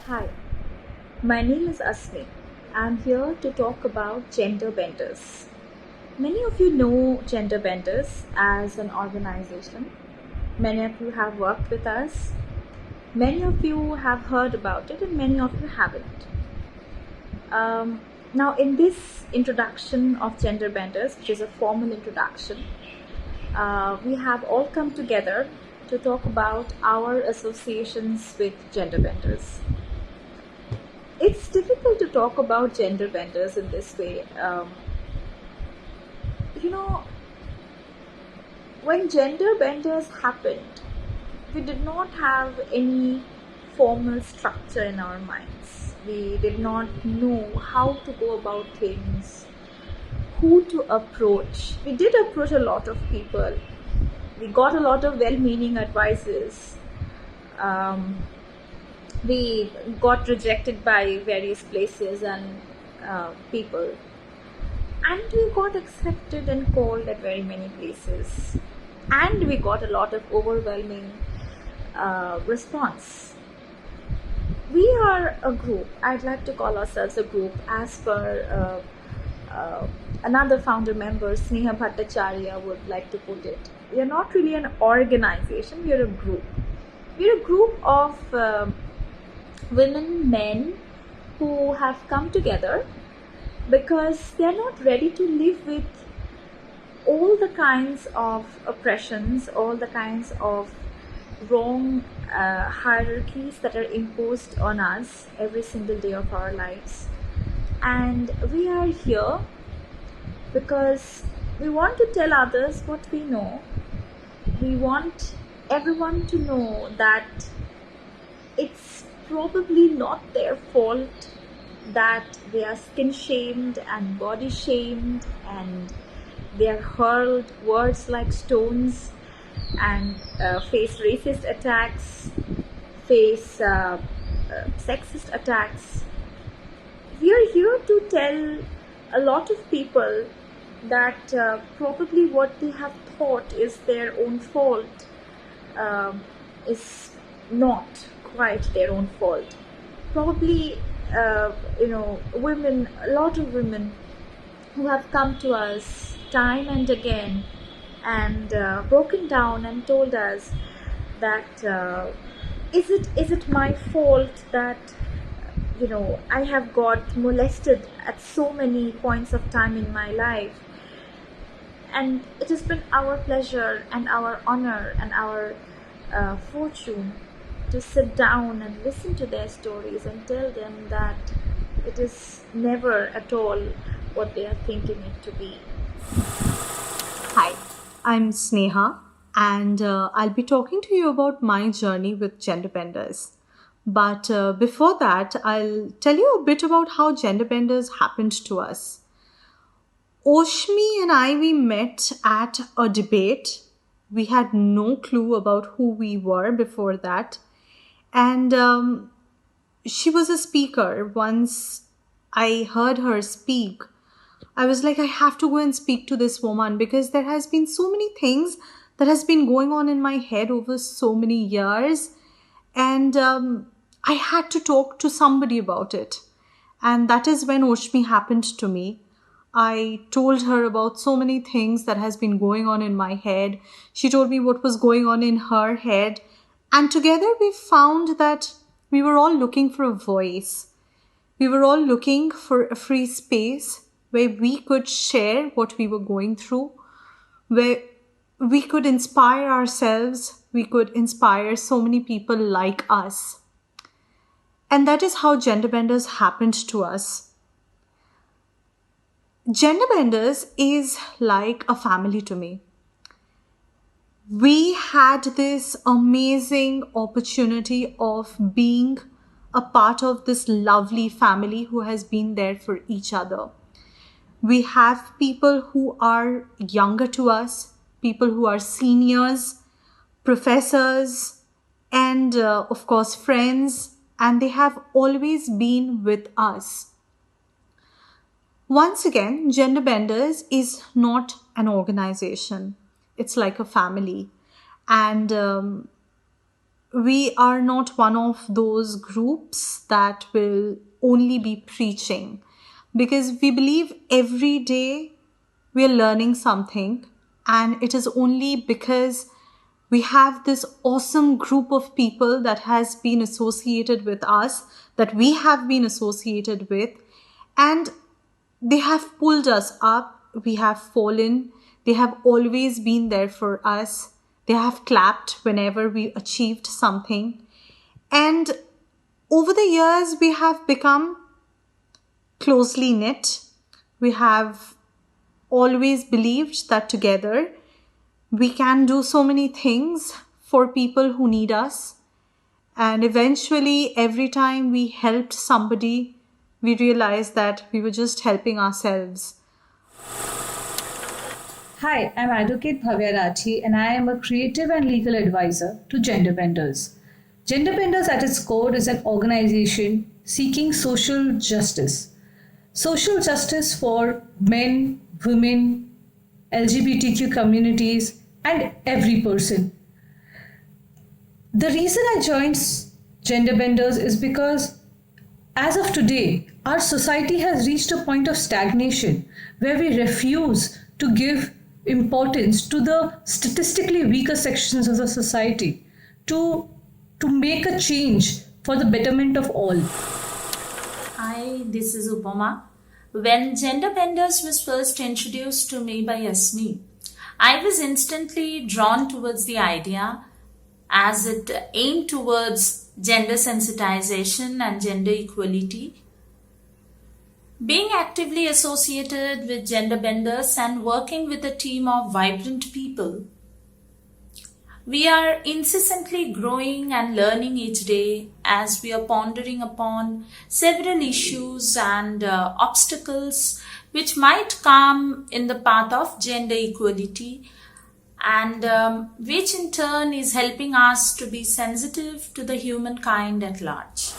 Hi, my name is Asmi. I'm here to talk about gender benders. Many of you know gender benders as an organization. Many of you have worked with us. Many of you have heard about it, and many of you haven't. Now, in this introduction of gender benders, which is a formal introduction, we have all come together to talk about our associations with gender benders. It's difficult to talk about gender benders in this way. You know, when gender benders happened, we did not have any formal structure in our minds. We did not know how to go about things, who to approach. We did approach a lot of people. We got a lot of well-meaning advices. We got rejected by various places and people, and we got accepted and called at very many places, and we got a lot of overwhelming response. We are a group. I'd like to call ourselves a group as per another founder member, SNEHA Bhattacharya, would like to put it. We are not really an organization, we are a group. We are a group of women, men who have come together because they are not ready to live with all the kinds of oppressions, all the kinds of wrong hierarchies that are imposed on us every single day of our lives. And we are here because we want to tell others what we know. We want everyone to know that it's probably not their fault that they are skin shamed and body shamed, and they are hurled words like stones, and face racist attacks, face sexist attacks. We are here to tell a lot of people that probably what they have thought is their own fault is not quite their own fault. Probably, women, a lot of women who have come to us time and again and broken down and told us that is it my fault that I have got molested at so many points of time in my life. And it has been our pleasure and our honor and our fortune to sit down and listen to their stories and tell them that it is never at all what they are thinking it to be. Hi, I'm Sneha, and I'll be talking to you about my journey with gender benders. But before that, I'll tell you a bit about how gender benders happened to us. Oshmi and I, we met at a debate. We had no clue about who we were before that. And she was a speaker. Once I heard her speak, I was like, I have to go and speak to this woman because there has been so many things that has been going on in my head over so many years. And I had to talk to somebody about it. And that is when Oshmi happened to me. I told her about so many things that has been going on in my head. She told me what was going on in her head. And together we found that we were all looking for a voice. We were all looking for a free space where we could share what we were going through, where we could inspire ourselves, we could inspire so many people like us. And that is how gender benders happened to us. Gender benders is like a family to me. We had this amazing opportunity of being a part of this lovely family who has been there for each other. We have people who are younger to us, people who are seniors, professors, and of course friends, and they have always been with us. Once again, Gender Benders is not an organization. It's like a family. And we are not one of those groups that will only be preaching, because we believe every day we are learning something, and it is only because we have this awesome group of people that has been associated with us, that we have been associated with, and they have pulled us up, we have fallen, they have always been there for us, they have clapped whenever we achieved something. And over the years, we have become closely knit. We have always believed that together we can do so many things for people who need us. And eventually, every time we helped somebody, we realized that we were just helping ourselves. Hi, I'm Advocate BHAVYA and I am a creative and legal advisor to Gender Benders. Gender Benders at its core is an organization seeking social justice. Social justice for men, women, LGBTQ communities, and every person. The reason I joined Gender Benders is because as of today, our society has reached a point of stagnation where we refuse to give importance to the statistically weaker sections of the society to make a change for the betterment of all. Hi, this is Upama. When Gender Benders was first introduced to me by Yasmi, I was instantly drawn towards the idea as it aimed towards gender sensitization and gender equality. Being actively associated with Gender Benders and working with a team of vibrant people, we are incessantly growing and learning each day as we are pondering upon several issues and obstacles which might come in the path of gender equality, and which in turn is helping us to be sensitive to the humankind at large.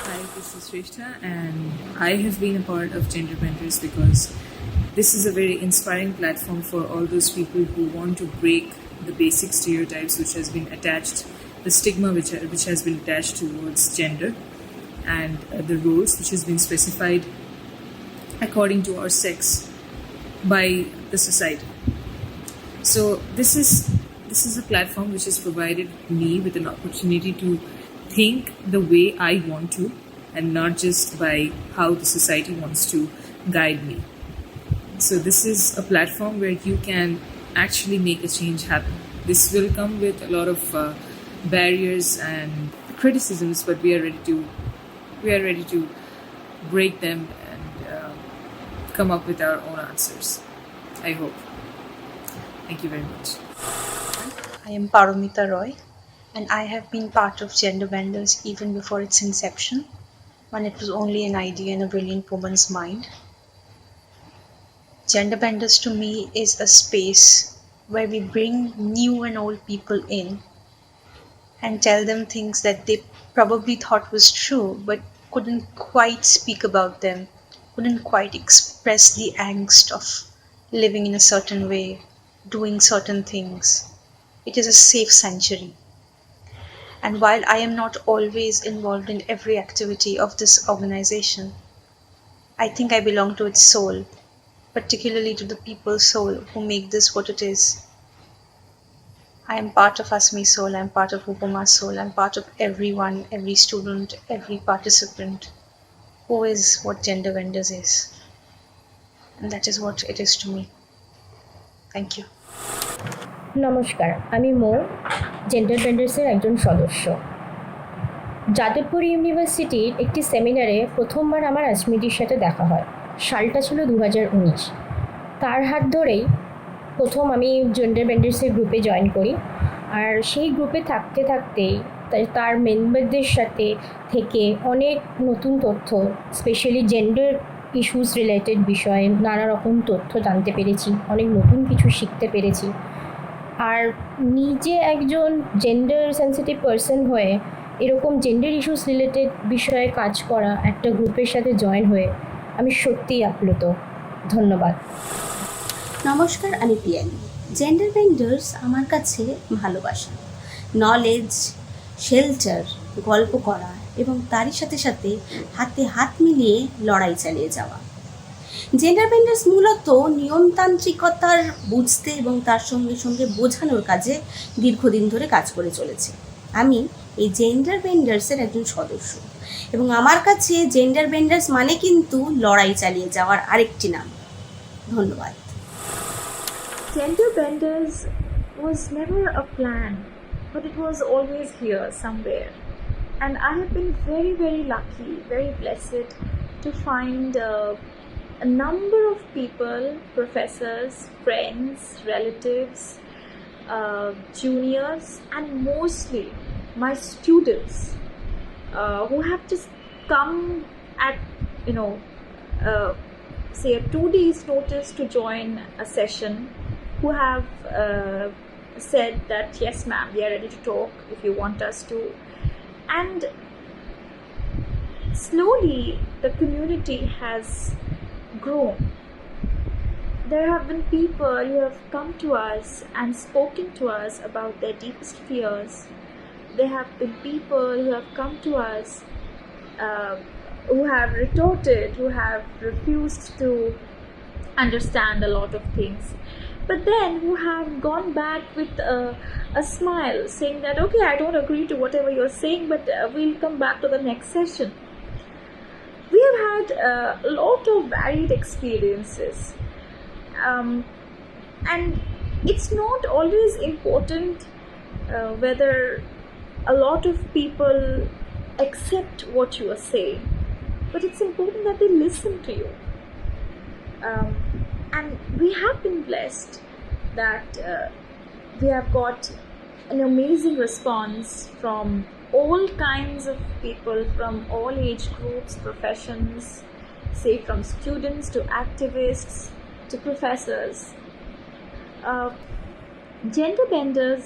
Hi, this is SREEJATA, and I have been a part of Gender Benders because this is a very inspiring platform for all those people who want to break the basic stereotypes which has been attached, the stigma which has been attached towards gender, and the roles which has been specified according to our sex by the society. So this is a platform which has provided me with an opportunity to think the way I want to, and not just by how the society wants to guide me. So this is a platform where you can actually make a change happen. This will come with a lot of barriers and criticisms, but we are ready to break them and come up with our own answers, I hope. Thank you very much. I am PAROMITA Roy, and I have been part of Gender Benders even before its inception, when it was only an idea in a brilliant woman's mind. Gender Benders to me is a space where we bring new and old people in and tell them things that they probably thought was true but couldn't quite speak about them, couldn't quite express the angst of living in a certain way, doing certain things. It is a safe sanctuary. And while I am not always involved in every activity of this organization, I think I belong to its soul, particularly to the people's soul who make this what it is. I am part of Asmi's soul, I am part of Upama's soul, I am part of everyone, every student, every participant who is what Gender Benders is. And that is what it is to me. Thank you. নমস্কার, আমি মৌ, gender বেন্ডার্সের একজন সদস্য। যাদবপুর ইউনিভার্সিটির একটি সেমিনারে প্রথমবার আমার আসমিদির সাথে দেখা হয়। সালটা ছিল 2019। তার হাত ধরেই প্রথম আমি জেন্ডার বেন্ডার্সের গ্রুপে জয়েন করি, আর সেই গ্রুপে থাকতে থাকতেই তার মেম্বারদের সাথে থেকে অনেক নতুন তথ্য, স্পেশালি জেন্ডার ইস্যুস রিলেটেড বিষয়ে নানা রকম তথ্য জানতে পেরেছি, অনেক নতুন কিছু শিখতে পেরেছি। আর নিজে একজন জেন্ডার সেন্সিটিভ পার্সন হয়ে এরকম জেন্ডার ইস্যুস রিলেটেড বিষয়ে কাজ করা একটা গ্রুপের সাথে জয়েন হয়ে আমি সত্যিই আপ্লুত। ধন্যবাদ। নমস্কার, আমি পিয়ালি। জেন্ডার বেন্ডার্স আমার কাছে ভালোবাসা, নলেজ, শেল্টার, গল্প করা এবং তারই সাথে সাথে হাতে হাত মিলিয়ে লড়াই চালিয়ে যাওয়া। জেন্ডার বেন্ডার্স মূলত নিয়মতান্ত্রিকতার বুঝতে এবং তার সঙ্গে সঙ্গে বোঝানোর কাজে দীর্ঘদিন ধরে কাজ করে চলেছে। আমি এই জেন্ডার বেন্ডার্সের একজন সদস্য এবং আমার কাছে জেন্ডার বেন্ডার্স মানে কিন্তু লড়াই চালিয়ে যাওয়ার আরেকটি নাম। ধন্যবাদ। Gender benders was never a plan, but it was always here somewhere. And I have been very, very lucky, very blessed to find a number of people, professors, friends, relatives, juniors, and mostly my students who have just come at, say a 2 days notice to join a session, who have said that yes ma'am, we are ready to talk if you want us to. And slowly the community has grown. There have been people who have come to us and spoken to us about their deepest fears. There have been people who have come to us who have retorted, who have refused to understand a lot of things, but then who have gone back with a smile saying that okay, I don't agree to whatever you're saying, but we'll come back to the next session. We have had a lot of varied experiences, and it's not always important whether a lot of people accept what you are saying, but it's important that they listen to you. And we have been blessed that we have got an amazing response from all kinds of people, from all age groups, professions, say from students to activists to professors. Gender benders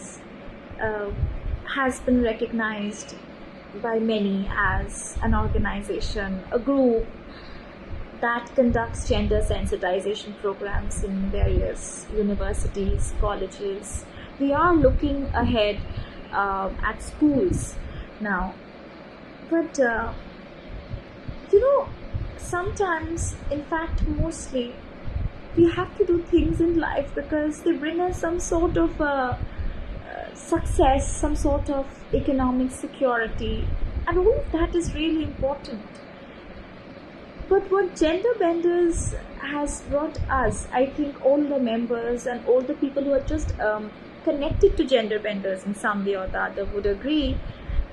has been recognized by many as an organization, a group that conducts gender sensitization programs in various universities, colleges. We are looking ahead at schools now. But, sometimes, in fact, mostly, we have to do things in life because they bring us some sort of success, some sort of economic security, and all of that is really important. But what Gender Benders has brought us, I think all the members and all the people who are just connected to Gender Benders in some way or the other would agree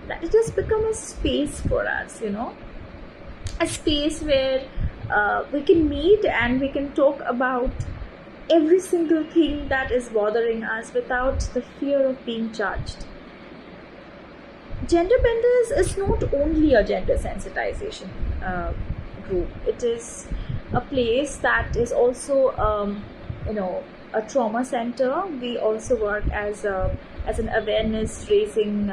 that it has become a space for us, a space where we can meet and we can talk about every single thing that is bothering us without the fear of being judged. Gender Benders is not only a gender sensitization group. It is a place that is also, a trauma center. We also work as an awareness raising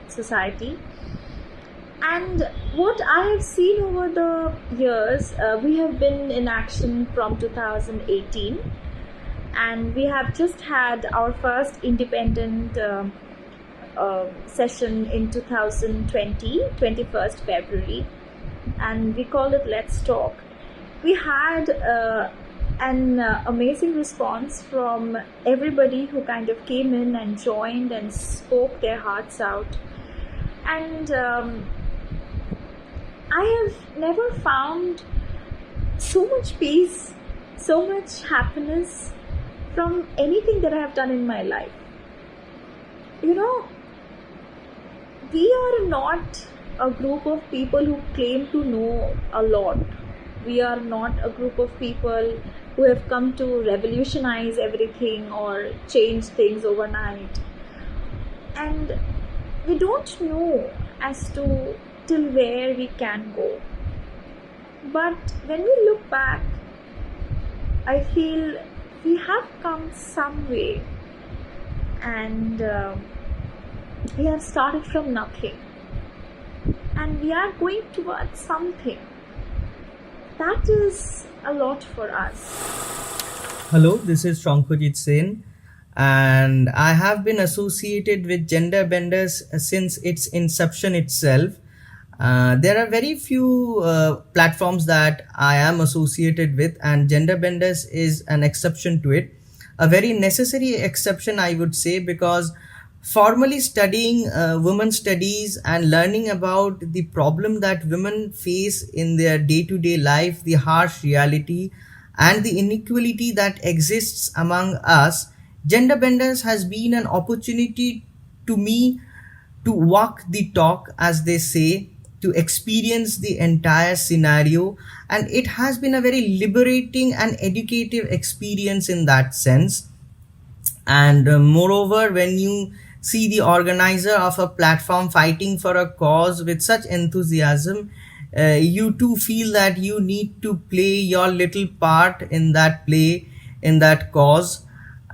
society. And what I have seen over the years, we have been in action from 2018, and we have just had our first independent session in 2020, 21st February, and we called it Let's Talk. We had an amazing response from everybody who kind of came in and joined and spoke their hearts out. And I have never found so much peace, so much happiness from anything that I have done in my life. We are not a group of people who claim to know a lot. We are not a group of people who have come to revolutionize everything or change things overnight. And we don't know as to till where we can go. But when we look back, I feel we have come some way, and we have started from nothing, and we are going towards something. That is a lot for us. Hello, this is SHANKHAJIT, and I have been associated with gender benders since its inception itself. There are very few platforms that I am associated with, and gender benders is an exception to it. A very necessary exception, I would say, because formally studying women's studies and learning about the problem that women face in their day-to-day life, the harsh reality, and the inequality that exists among us, gender benders has been an opportunity to me to walk the talk, as they say, to experience the entire scenario. And it has been a very liberating and educative experience in that sense. And moreover, when you see the organizer of a platform fighting for a cause with such enthusiasm, you too feel that you need to play your little part in that play, in that cause.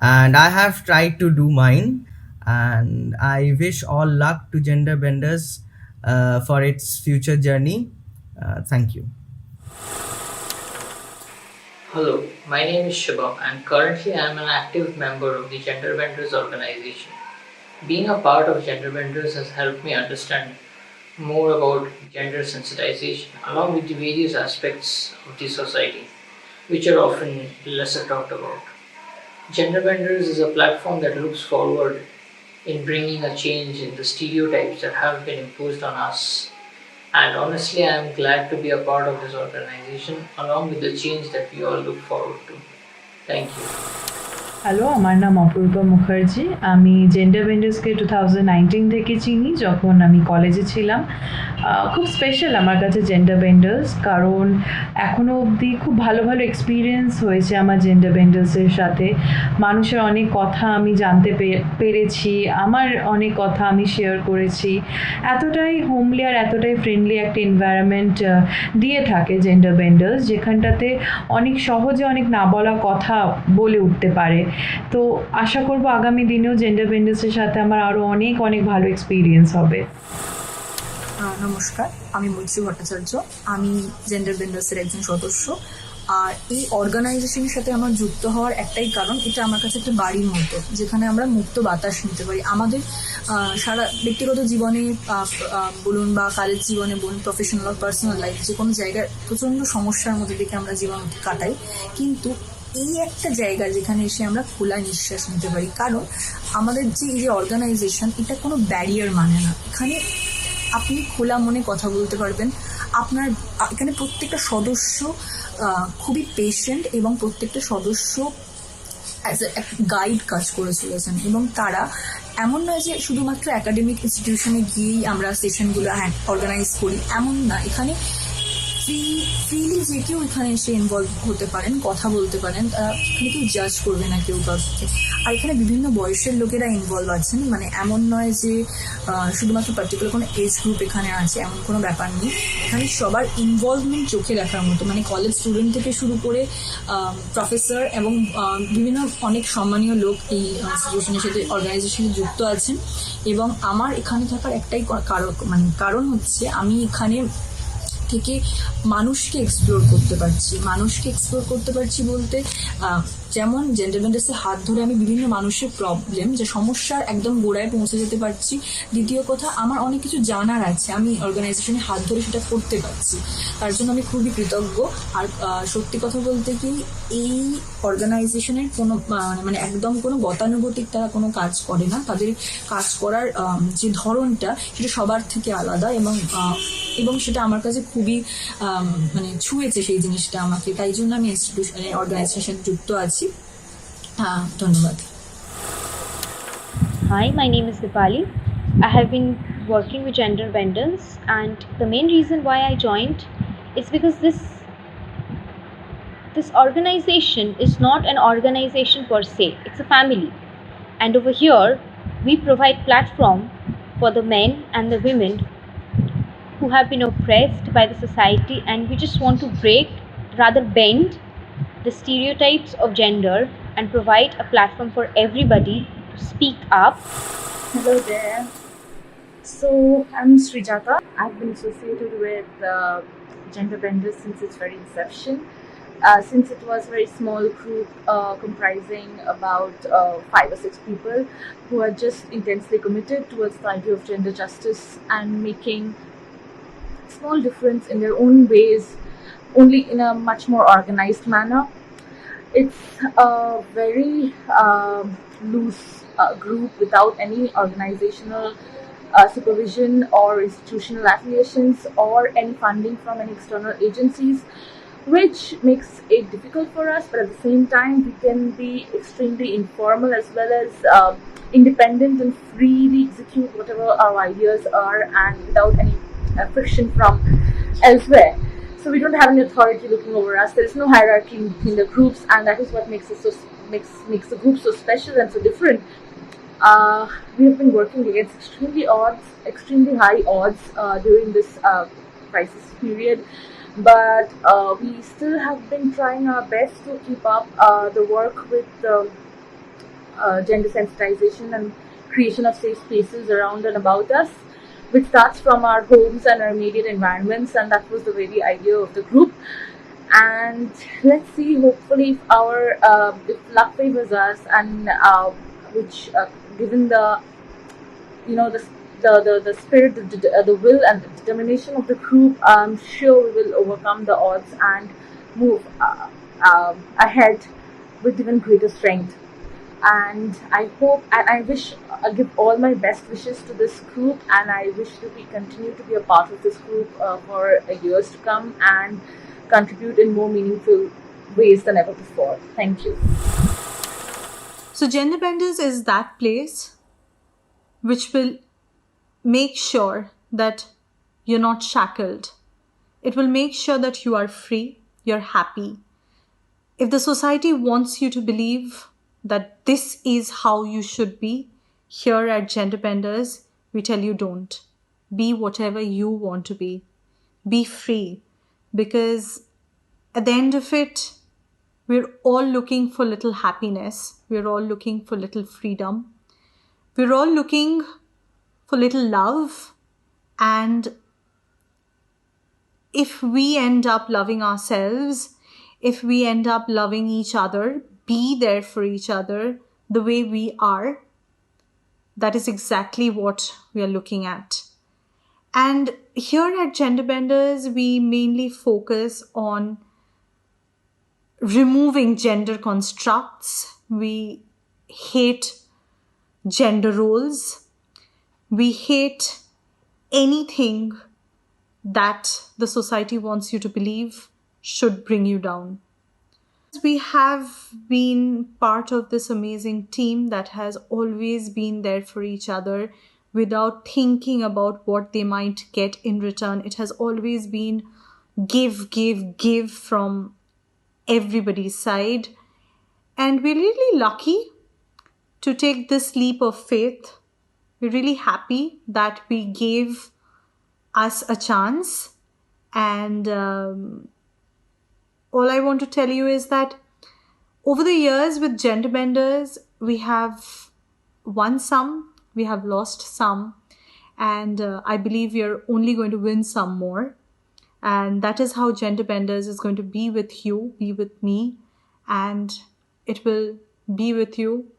And I have tried to do mine. And I wish all luck to Gender Benders for its future journey. Thank you. Hello, my name is SHIBAM and currently I am an active member of the Gender Benders organization. Being a part of Gender Benders has helped me understand more about gender sensitization along with the various aspects of the society, which are often lesser talked about. Gender Benders is a platform that looks forward in bringing a change in the stereotypes that have been imposed on us. And honestly, I am glad to be a part of this organization along with the change that we all look forward to. Thank you. Hello, আমার নাম অপূর্বা মুখার্জি। আমি gender বেন্ডার্সকে 2019 থেকে চিনি, যখন আমি কলেজে ছিলাম। খুব স্পেশাল আমার কাছে জেন্ডার বেন্ডার্স, কারণ এখনও অবধি খুব ভালো ভালো এক্সপিরিয়েন্স হয়েছে আমার জেন্ডার বেন্ডার্সের সাথে। মানুষের অনেক কথা আমি জানতে পেরেছি, আমার অনেক কথা আমি শেয়ার করেছি। এতটাই হোমলি আর এতটাই ফ্রেন্ডলি একটা এনভায়রনমেন্ট দিয়ে থাকে জেন্ডার বেন্ডার্স, যেখানটাতে অনেক সহজে অনেক না বলা কথা বলে উঠতে পারে। তো আশা করব আগামী দিনেও জেন্ডার বেন্ডার্সের সাথে আমার আরও অনেক অনেক ভালো এক্সপিরিয়েন্স হবে। নমস্কার, আমি মৈত্রী ভট্টাচার্য। আমি জেন্ডার বেন্ডার্সের একজন সদস্য। আর এই অর্গানাইজেশনের সাথে আমার যুক্ত হওয়ার একটাই কারণ, এটা আমার কাছে একটা বাড়ির মতো, যেখানে আমরা মুক্ত বাতাস নিতে পারি। আমাদের সারা ব্যক্তিগত জীবনে বলুন বা কালেজ জীবনে বলুন, প্রফেশনাল বা পার্সোনাল লাইফ, যে কোনো জায়গায় প্রচণ্ড সমস্যার মধ্যে থেকে আমরা জীবন কাটাই, কিন্তু এই একটা জায়গা যেখানে এসে আমরা খোলা নিঃশ্বাস নিতে পারি। কারণ আমাদের যে এই যে অর্গানাইজেশন, এটা কোনো ব্যারিয়ার মানে না। এখানে আপনি খোলা মনে কথা বলতে পারবেন। আপনার এখানে প্রত্যেকটা সদস্য খুবই পেশেন্ট এবং প্রত্যেকটা সদস্য অ্যাজ এ গাইড কাজ করে চলেছেন, এবং তারা এমন নয় যে শুধুমাত্র একাডেমিক ইনস্টিটিউশনে গিয়েই আমরা সেশনগুলো অর্গানাইজ করি, এমন না। এখানে ফ্রিলি যে কেউ এখানে এসে ইনভলভ হতে পারেন, কথা বলতে পারেন, এখানে কেউ জাজ করবে না কেউ কাউকে। আর এখানে বিভিন্ন বয়সের লোকেরা ইনভলভ আছেন, মানে এমন নয় যে শুধুমাত্র পার্টিকুলার কোনো এজ গ্রুপ এখানে আছে, এমন কোনো ব্যাপার নেই। এখানে সবার ইনভলভমেন্ট চোখে দেখার মতো, মানে কলেজ স্টুডেন্ট থেকে শুরু করে প্রফেসর এবং বিভিন্ন অনেক সম্মানীয় লোক এই ইনস্টিটিউশনের সাথে অর্গানাইজেশনে যুক্ত আছেন। এবং আমার এখানে থাকার একটাই কারণ হচ্ছে আমি এখানে থেকে মানুষকে এক্সপ্লোর করতে পারছি বলতে যেমন জেন্ডার বেন্ডার্সের হাত ধরে আমি বিভিন্ন মানুষের প্রবলেম, যে সমস্যার একদম গোড়ায় পৌঁছে যেতে পারছি। দ্বিতীয় কথা, আমার অনেক কিছু জানার আছে, আমি অর্গানাইজেশনের হাত ধরে সেটা করতে পারছি, তার জন্য আমি খুবই কৃতজ্ঞ। আর সত্যি কথা বলতে কি, এই অর্গানাইজেশনের কোনো মানে একদম কোনো গতানুগতিক তারা কোনো কাজ করে না। তাদের কাজ করার যে ধরনটা সেটা সবার থেকে আলাদা, এবং সেটা আমার কাছে খুবই মানে ছুঁয়েছে সেই জিনিসটা আমাকে। তাই জন্য আমি ইনস্টিটিউশনের অর্গানাইজেশনে যুক্ত আছি। ধন্যবাদ। Hi, my name is Dipali. I have been working with gender benders, and the main reason why I joined is because this organization is not an organization per se, it's a family. And over here we provide platform for the men and the women who have been oppressed by the society, and we just want to break, rather bend, the stereotypes of gender and provide a platform for everybody to speak up. Hello there. So I'm SREEJATA. I've been associated with gender benders since its very inception. since it was a very small group comprising about 5 or 6 people who are just intensely committed towards the idea of gender justice and making small difference in their own ways, only in a much more organized manner. It's a very loose group without any organizational supervision or institutional affiliations or any funding from any external agencies, which makes it difficult for us, but at the same time we can be extremely informal as well as independent and freely execute whatever our ideas are and without any friction from elsewhere. So we don't have any authority looking over us. There is no hierarchy between the groups, and that is what makes us makes the group so special and so different. We have been working against extremely high odds during this crisis period, but we still have been trying our best to keep up the work with gender sensitization and creation of safe spaces around and about us, which starts from our homes and our immediate environments, and that was the very idea of the group. And let's see, hopefully if luck favors us, and which given the the spirit, the will and the determination of the group, I'm sure we will overcome the odds and move ahead with even greater strength. And I hope and I wish, I give all my best wishes to this group, and I wish that we continue to be a part of this group for years to come and contribute in more meaningful ways than ever before. Thank you. So Gender Benders is that place which will make sure that you're not shackled. It will make sure that you are free, you're happy. If the society wants you to believe that this is how you should be, here at Gender Benders, we tell you don't. Be whatever you want to be. Be free. Because at the end of it, we're all looking for little happiness. We're all looking for little freedom. We're all looking for little love. And if we end up loving ourselves, if we end up loving each other, be there for each other the way we are, that is exactly what we are looking at. And here at Gender Benders, we mainly focus on removing gender constructs. We hate gender roles. We hate anything that the society wants you to believe should bring you down. We have been part of this amazing team that has always been there for each other without thinking about what they might get in return. It has always been give from everybody's side. And we're really lucky to take this leap of faith. We're really happy that we gave us a chance. And all I want to tell you is that over the years with Gender Benders, we have won some, we have lost some, and I believe we are only going to win some more. And that is how Gender Benders is going to be with you, be with me, and it will be with you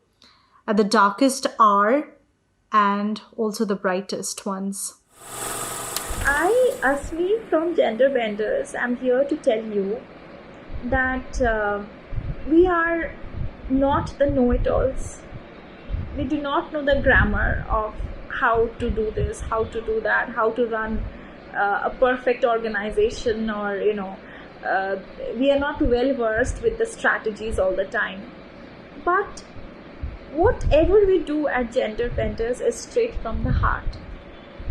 at the darkest hour and also the brightest ones. I, Asmi from Gender Benders, am here to tell you that we are not the know-it-alls. We do not know the grammar of how to do this, how to do that, how to run a perfect organization, or we are not well versed with the strategies all the time. But whatever we do at Gender Benders is straight from the heart,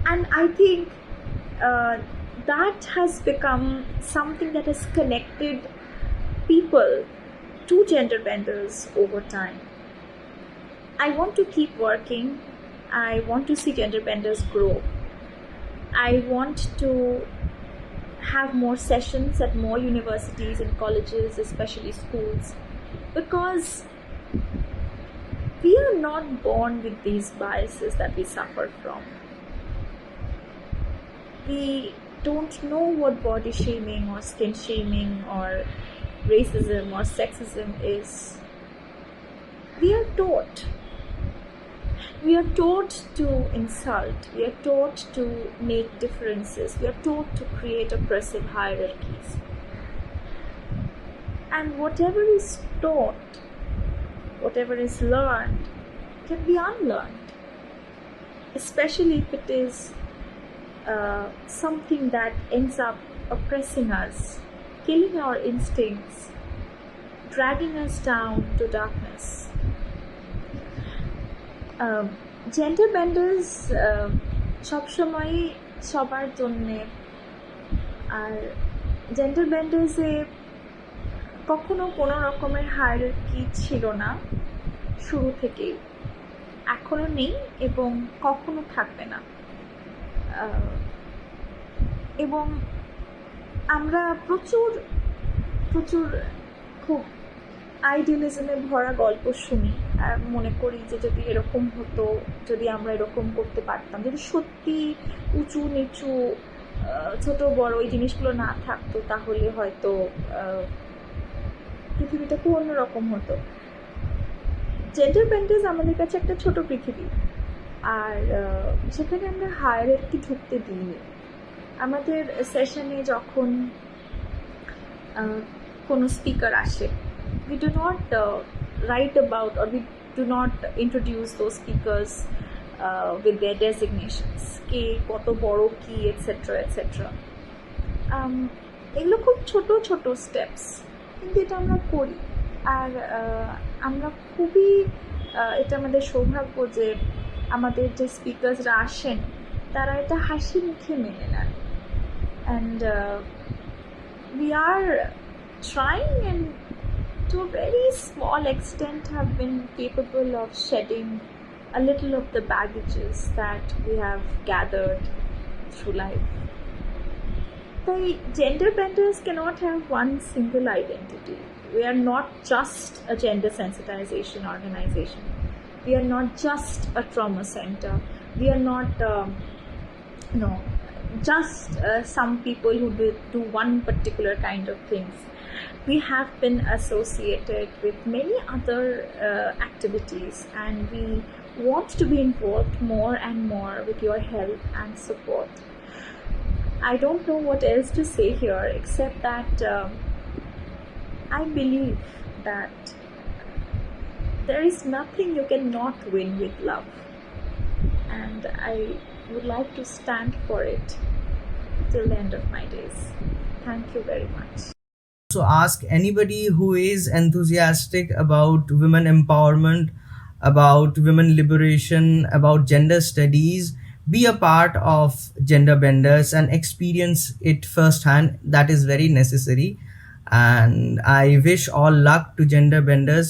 and I think that has become something that has connected people to Gender Benders over time. I want to keep working. I want to see Gender Benders grow. I want to have more sessions at more universities and colleges, especially schools, because we are not born with these biases that we suffer from. We don't know what body shaming or skin shaming or racism or sexism is we are taught. We are taught to insult. We are taught to make differences. We are taught to create oppressive hierarchies. And whatever is taught, whatever is learned, can be unlearned. Especially if it is something that ends up oppressing us, killing our instincts, dragging us down to darkness. Gender benders সবসময়ই সবার জন্যে, আর gender বেন্ডার্সে কখনো কোনো রকমের hierarchy ছিল না শুরু থেকেই, এখনও নেই এবং কখনো থাকবে না। এবং আমরা প্রচুর প্রচুর খুব আইডিয়ালিজমে ভরা গল্প শুনি আর মনে করি যে যদি এরকম হতো, যদি আমরা এরকম করতে পারতাম, যদি সত্যি উঁচু নিচু ছোট বড় এই জিনিসগুলো না থাকতো, তাহলে হয়তো পৃথিবীটা খুব অন্যরকম হতো। জেন্ডার বেন্ডার্স আমাদের কাছে একটা ছোট পৃথিবী, আর সেখানে আমরা হায়ারার্কি ঢুকতে দিইনি। আমাদের সেশনে যখন কোনো স্পিকার আসে, we do not write about or we do not introduce those speakers with their designations, কে কত বড় কি এটসেট্রা এটসেট্রা। এগুলো খুব ছোট ছোট স্টেপস, কিন্তু এটা আমরা করি। আর আমরা খুবই এটা আমাদের সৌভাগ্য যে আমাদের যে স্পিকার্সরা আসেন তারা এটা হাসি মুখে মেনে নেন। And we are trying and to a very small extent have been capable of shedding a little of the baggages that we have gathered through life. The gender benders cannot have one single identity. We are not just a gender sensitization organization. We are not just a trauma center. We are not just some people who do one particular kind of things. We have been associated with many other activities, and we want to be involved more and more with your help and support. I don't know what else to say here except that I believe that there is nothing you cannot win with love, and I would like to stand for it till the end of my days. Thank you very much. So ask anybody who is enthusiastic about women empowerment, about women liberation, about gender studies, be a part of gender benders and experience it firsthand. That is very necessary, and I wish all luck to gender benders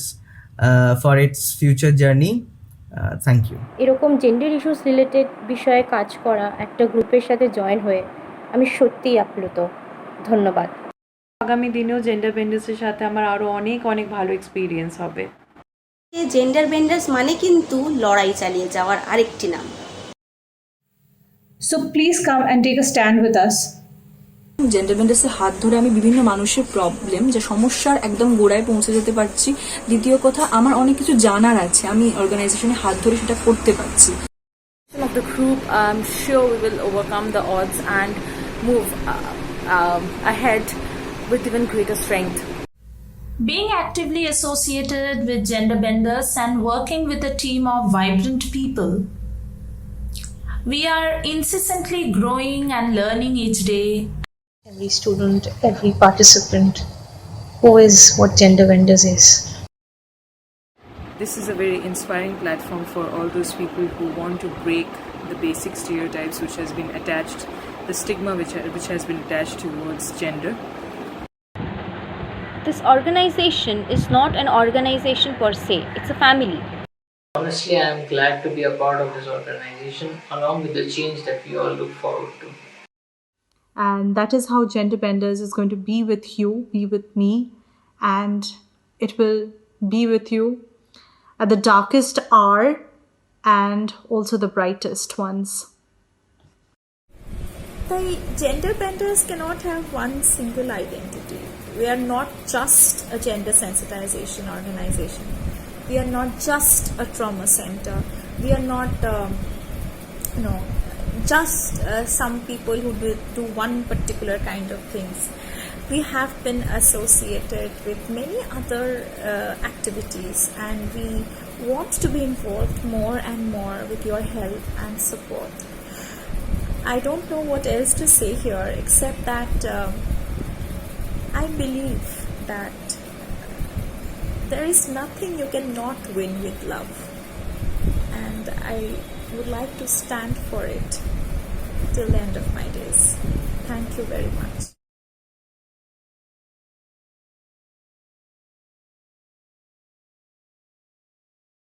for its future journey. Thank you. এরকম gender issues related বিষয়ে কাজ করা একটা গ্রুপের সাথে join হয়ে আমি সত্যিই আপ্লুত। ধন্যবাদ। আগামী দিনেও জেন্ডার বেন্ডার্সের সাথে আমার আরও অনেক অনেক ভালো এক্সপিরিয়েন্স হবে। জেন্ডার বেন্ডার্স মানে কিন্তু লড়াই চালিয়ে যাওয়ার আরেকটি নাম। So please come and take a stand with us. Gender বেন্ডার্সের হাত ধরে আমি বিভিন্ন মানুষের প্রবলেম যে সমস্যার একদম গোড়ায় পৌঁছে যেতে পারছি। দ্বিতীয় কথা, আমার অনেক কিছু জানার আছে, আমি অর্গানাইজেশনে হাত ধরে সেটা করতে পারছি। Of the group, I'm sure we will overcome the odds and move ahead with even greater strength. Being actively associated with gender benders and working with a team of vibrant people, we are incessantly growing and learning each day. Every student, every participant, who is what gender benders is. This is a very inspiring platform for all those people who want to break the basic stereotypes which has been attached, the stigma which has been attached towards gender. This organization is not an organization per se, it's a family. Honestly, I am glad to be a part of this organization along with the change that we all look forward to. And that is how Gender Benders is going to be with you, be with me, and it will be with you at the darkest hour and also the brightest ones. The gender benders cannot have one single identity. We are not just a gender sensitization organization. We are not just a trauma center. We are not, just some people who do one particular kind of things. We have been associated with many other activities, and we want to be involved more and more with your help and support. I don't know what else to say here except that I believe that there is nothing you cannot win with love, and I would like to stand for it till the end of my days. Thank you very much.